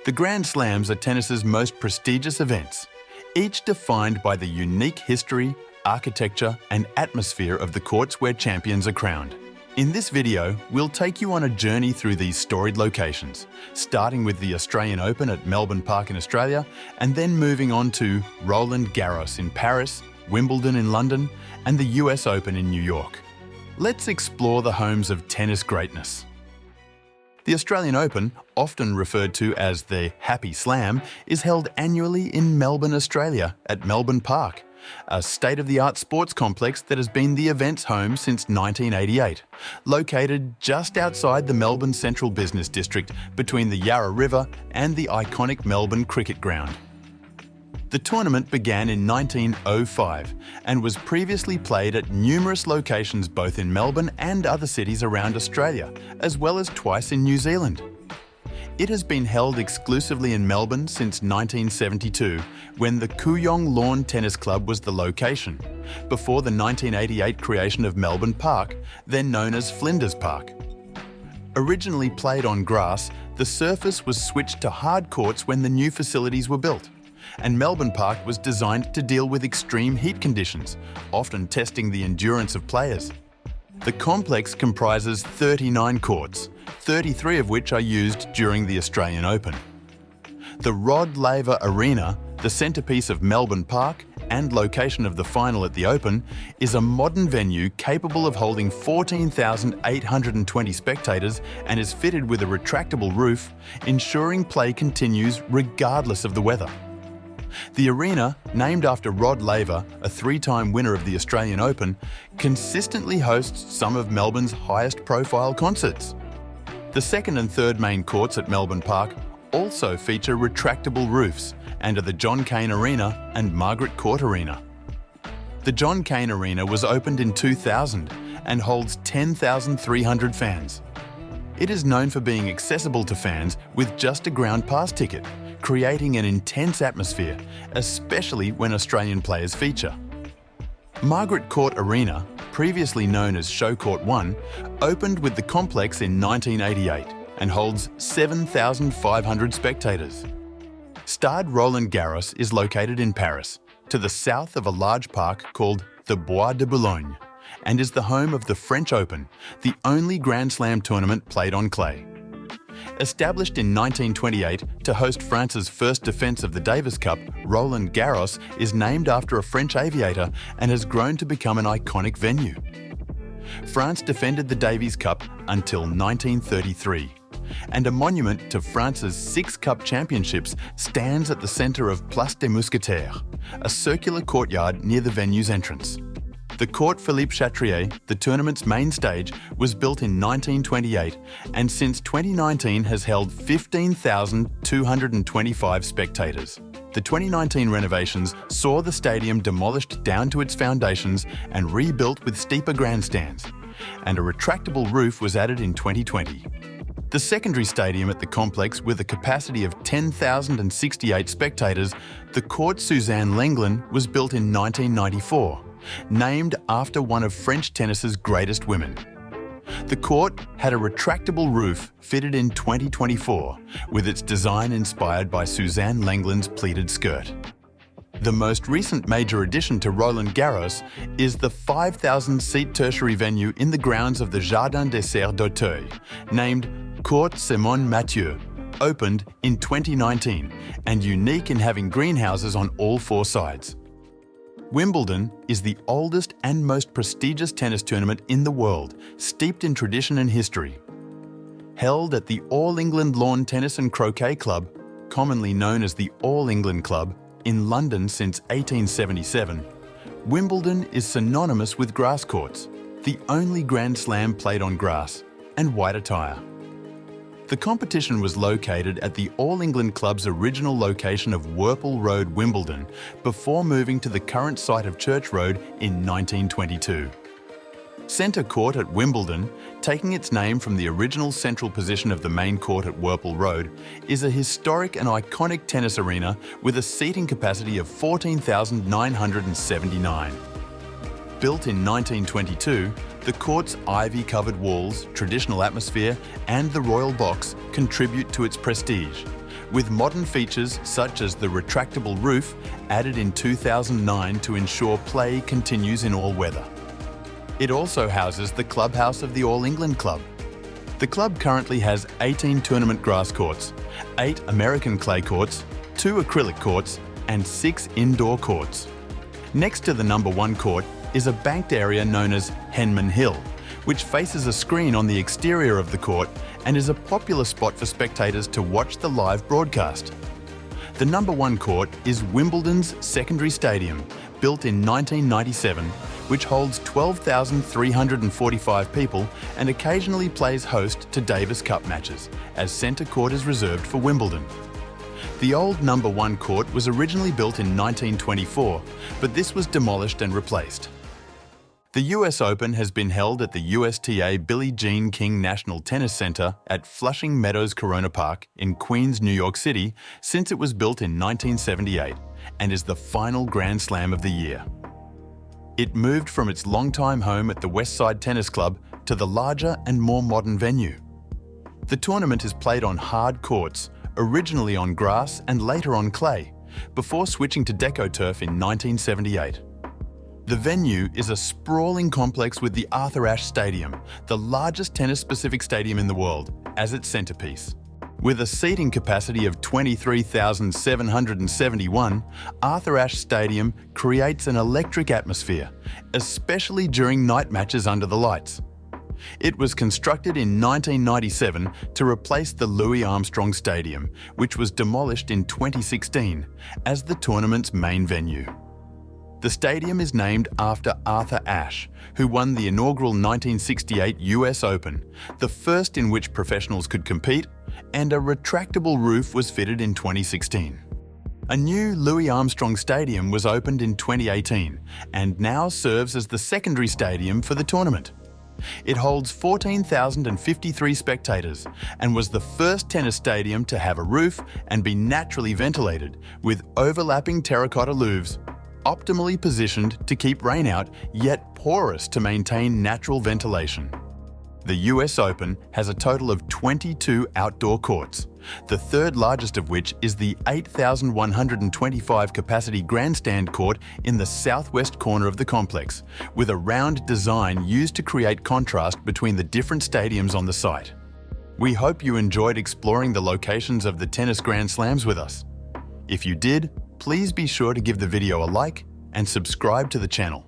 The Grand Slams are tennis's most prestigious events, each defined by the unique history, architecture and atmosphere of the courts where champions are crowned. In this video, we'll take you on a journey through these storied locations, starting with the Australian Open at Melbourne Park in Australia, and then moving on to Roland Garros in Paris, Wimbledon in London, and the US Open in New York. Let's explore the homes of tennis greatness. The Australian Open, often referred to as the Happy Slam, is held annually in Melbourne, Australia at Melbourne Park, a state-of-the-art sports complex that has been the event's home since 1988, located just outside the Melbourne Central Business District between the Yarra River and the iconic Melbourne Cricket Ground. The tournament began in 1905 and was previously played at numerous locations both in Melbourne and other cities around Australia, as well as twice in New Zealand. It has been held exclusively in Melbourne since 1972, when the Kooyong Lawn Tennis Club was the location, before the 1988 creation of Melbourne Park, then known as Flinders Park. Originally played on grass, the surface was switched to hard courts when the new facilities were built, and Melbourne Park was designed to deal with extreme heat conditions, often testing the endurance of players. The complex comprises 39 courts, 33 of which are used during the Australian Open. The Rod Laver Arena, the centrepiece of Melbourne Park and location of the final at the Open, is a modern venue capable of holding 14,820 spectators and is fitted with a retractable roof, ensuring play continues regardless of the weather. The arena, named after Rod Laver, a three-time winner of the Australian Open, consistently hosts some of Melbourne's highest-profile concerts. The second and third main courts at Melbourne Park also feature retractable roofs and are the John Cain Arena and Margaret Court Arena. The John Cain Arena was opened in 2000 and holds 10,300 fans. It is known for being accessible to fans with just a ground pass ticket, creating an intense atmosphere, especially when Australian players feature. Margaret Court Arena, previously known as Show Court 1, opened with the complex in 1988 and holds 7,500 spectators. Stade Roland Garros is located in Paris, to the south of a large park called the Bois de Boulogne, and is the home of the French Open, the only Grand Slam tournament played on clay. Established in 1928 to host France's first defence of the Davis Cup, Roland Garros is named after a French aviator and has grown to become an iconic venue. France defended the Davis Cup until 1933, and a monument to France's 6 cup championships stands at the centre of Place des Mousquetaires, a circular courtyard near the venue's entrance. The Court Philippe Chatrier, the tournament's main stage, was built in 1928 and since 2019 has held 15,225 spectators. The 2019 renovations saw the stadium demolished down to its foundations and rebuilt with steeper grandstands, and a retractable roof was added in 2020. The secondary stadium at the complex, with a capacity of 10,068 spectators, the Court Suzanne Lenglen, was built in 1994. Named after one of French tennis's greatest women. The court had a retractable roof fitted in 2024, with its design inspired by Suzanne Lenglen's pleated skirt. The most recent major addition to Roland Garros is the 5,000-seat tertiary venue in the grounds of the Jardin des Serres d'Auteuil, named Court Simone Mathieu, opened in 2019 and unique in having greenhouses on all 4 sides. Wimbledon is the oldest and most prestigious tennis tournament in the world, steeped in tradition and history. Held at the All England Lawn Tennis and Croquet Club, commonly known as the All England Club, in London since 1877, Wimbledon is synonymous with grass courts, the only Grand Slam played on grass, and white attire. The competition was located at the All England Club's original location of Worple Road, Wimbledon, before moving to the current site of Church Road in 1922. Centre Court at Wimbledon, taking its name from the original central position of the main court at Worple Road, is a historic and iconic tennis arena with a seating capacity of 14,979. Built in 1922, the court's ivy-covered walls, traditional atmosphere, and the royal box contribute to its prestige, with modern features such as the retractable roof added in 2009 to ensure play continues in all weather. It also houses the clubhouse of the All England Club. The club currently has 18 tournament grass courts, 8 American clay courts, 2 acrylic courts, and 6 indoor courts. Next to the number 1 court is a banked area known as Henman Hill, which faces a screen on the exterior of the court and is a popular spot for spectators to watch the live broadcast. The number 1 court is Wimbledon's secondary stadium, built in 1997, which holds 12,345 people and occasionally plays host to Davis Cup matches, as centre court is reserved for Wimbledon. The old number 1 court was originally built in 1924, but this was demolished and replaced. The US Open has been held at the USTA Billie Jean King National Tennis Center at Flushing Meadows Corona Park in Queens, New York City since it was built in 1978 and is the final Grand Slam of the year. It moved from its longtime home at the Westside Tennis Club to the larger and more modern venue. The tournament is played on hard courts, originally on grass and later on clay, before switching to DecoTurf in 1978. The venue is a sprawling complex with the Arthur Ashe Stadium, the largest tennis-specific stadium in the world, as its centerpiece. With a seating capacity of 23,771, Arthur Ashe Stadium creates an electric atmosphere, especially during night matches under the lights. It was constructed in 1997 to replace the Louis Armstrong Stadium, which was demolished in 2016, as the tournament's main venue. The stadium is named after Arthur Ashe, who won the inaugural 1968 US Open, the first in which professionals could compete, and a retractable roof was fitted in 2016. A new Louis Armstrong Stadium was opened in 2018 and now serves as the secondary stadium for the tournament. It holds 14,053 spectators and was the first tennis stadium to have a roof and be naturally ventilated with overlapping terracotta louvres, optimally positioned to keep rain out, yet porous to maintain natural ventilation. The US Open has a total of 22 outdoor courts, the third largest of which is the 8,125 capacity grandstand court in the southwest corner of the complex, with a round design used to create contrast between the different stadiums on the site. We hope you enjoyed exploring the locations of the tennis Grand Slams with us. If you did, please be sure to give the video a like and subscribe to the channel.